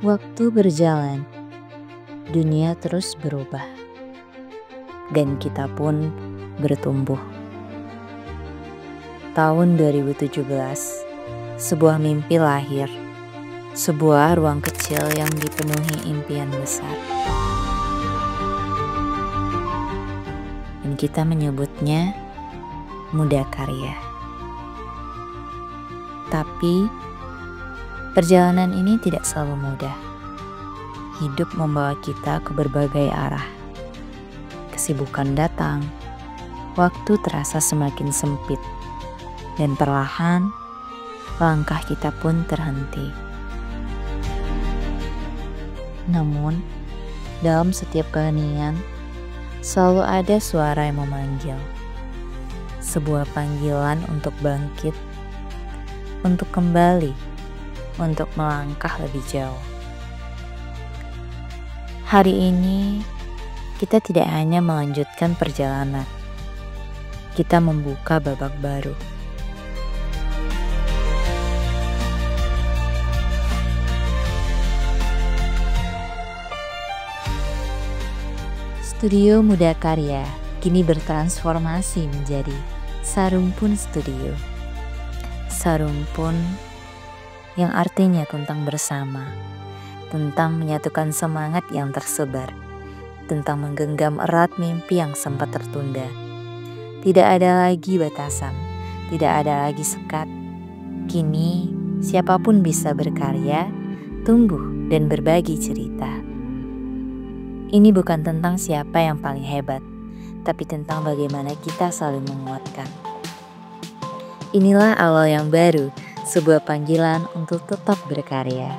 Waktu berjalan, dunia terus berubah, dan kita pun bertumbuh. Tahun 2017, sebuah mimpi lahir, sebuah ruang kecil yang dipenuhi impian besar. Dan kita menyebutnya Muda Karya. Tapi perjalanan ini tidak selalu mudah. Hidup membawa kita ke berbagai arah. Kesibukan datang, waktu terasa semakin sempit, dan perlahan langkah kita pun terhenti. Namun, dalam setiap keheningan, selalu ada suara yang memanggil. Sebuah panggilan untuk bangkit, untuk kembali, untuk melangkah lebih jauh. Hari ini, kita tidak hanya melanjutkan perjalanan, kita membuka babak baru. Studio Muda Karya kini bertransformasi menjadi Sarumpun Studio. Sarumpun yang artinya tentang bersama, tentang menyatukan semangat yang tersebar, tentang menggenggam erat mimpi yang sempat tertunda. Tidak ada lagi batasan, tidak ada lagi sekat. Kini siapapun bisa berkarya, tumbuh dan berbagi cerita. Ini bukan tentang siapa yang paling hebat, tapi tentang bagaimana kita saling menguatkan. Inilah awal yang baru, sebuah panggilan untuk tetap berkarya.